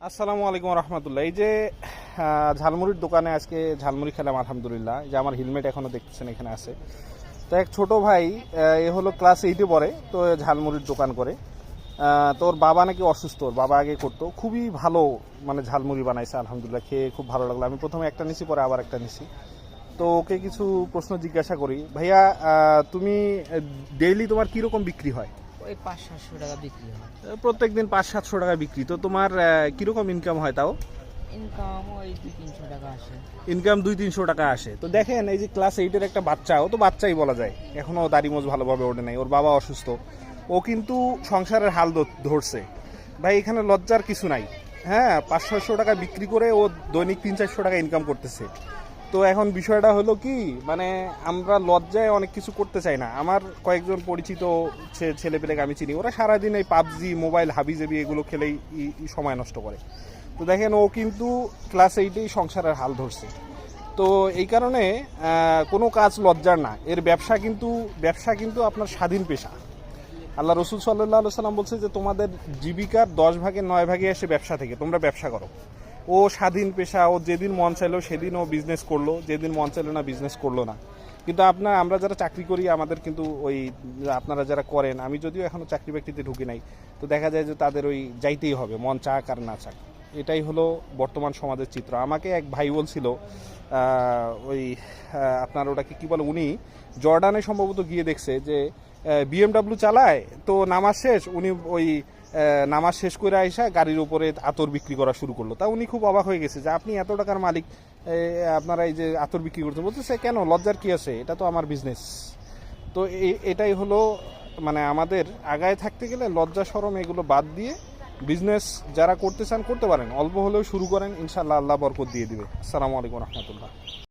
আসসালামু আলাইকুম রহমতুল্লাহ। এই যে ঝালমুড়ির দোকানে আজকে ঝালমুড়ি খেলাম আলহামদুলিল্লাহ। যে আমার হেলমেট এখনও দেখতেছেন এখানে আছে। তো এক ছোট ভাই এ হলো ক্লাস 8-এ পড়ে, তো ঝালমুড়ির দোকান করে। তোর বাবা নাকি অসুস্থ, ওর বাবা আগে করতো, খুবই ভালো মানে ঝালমুড়ি বানাইছে আলহামদুলিল্লাহ, খেয়ে খুব ভালো লাগলো। আমি প্রথমে একটা নিছি, পরে আবার একটা নিছি। তো ওকে কিছু প্রশ্ন জিজ্ঞাসা করি, ভাইয়া তুমি ডেইলি তোমার কীরকম বিক্রি হয়? ওই 500-700 টাকা বিক্রি হয়। প্রত্যেক দিন 500-700 টাকা বিক্রি, তো তোমার কীরকম ইনকাম হয় তাও? ইনকাম ওই 200-300 টাকা আসে। ইনকাম 200-300 টাকা আসে। তো দেখেন, এই যে ক্লাস 8-এর একটা বাচ্চা, ও তো বাচ্চাই বলা যায়, এখনও দাড়ি মোজ ভালোভাবে ওঠে নাই, ওর বাবা অসুস্থ, ও কিন্তু সংসারের হাল ধরছে। ভাই এখানে লজ্জার কিছু নাই। হ্যাঁ, 500-600 টাকা বিক্রি করে ও দৈনিক 300-400 টাকা ইনকাম করতেছে। তো এখন বিষয়টা হলো কি, মানে আমরা লজ্জায় অনেক কিছু করতে চাই না। আমার কয়েকজন পরিচিত ছেলেপেলেকে আমি চিনি, ওরা সারাদিন এই পাবজি, মোবাইল, হাবিজাবি এগুলো খেলেই সময় নষ্ট করে। তো দেখেন, ও কিন্তু ক্লাস 8-এই সংসারের হাল ধরছে। তো এই কারণে কোনো কাজ লজ্জার না। এর ব্যবসা কিন্তু আপনার স্বাধীন পেশা। আল্লাহ রসুল সাল্লাল্লাহু সাল্লাম বলছে যে তোমাদের জীবিকার 10/9 আসে ব্যবসা থেকে, তোমরা ব্যবসা করো। ও স্বাধীন পেশা, ও যেদিন মন চাইলো সেদিন ও বিজনেস করলো, যেদিন মন চাইলো না বিজনেস করলো না। কিন্তু আমরা যারা চাকরি করি, আমাদের কিন্তু ওই আপনারা যারা করেন, আমি যদিও এখনও চাকরি বাকরিতে ঢুকি নাই, তো দেখা যায় যে তাদের ওই যাইতেই হবে, মন চাক আর না চাক। এটাই হলো বর্তমান সমাজের চিত্র। আমাকে এক ভাই বলছিল ওই আপনার ওটাকে কি বলে, উনি জর্ডানে সম্ভবত গিয়ে দেখছে যে BMW চালায়, তো নামাজ শেষ, উনি ওই নামাজ শেষ করে আইসা গাড়ির উপরে আতর বিক্রি করা শুরু করলো। তা উনি খুব অবাক হয়ে গেছে যে আপনি এত টাকার মালিক, আপনারা এই যে আতর বিক্রি করতে বলতেছে কেন, লজ্জার কি আছে, এটা তো আমার বিজনেস। তো এটাই হলো, মানে আমাদের আগায় থাকতে গেলে লজ্জা শরম এগুলো বাদ দিয়ে বিজনেস যারা করতে চান করতে পারেন, অল্প হলেও শুরু করেন, ইনশাআল্লাহ আল্লাহ বরকত দিয়ে দিবে। আসসালামু আলাইকুম রহমতুল্লাহ।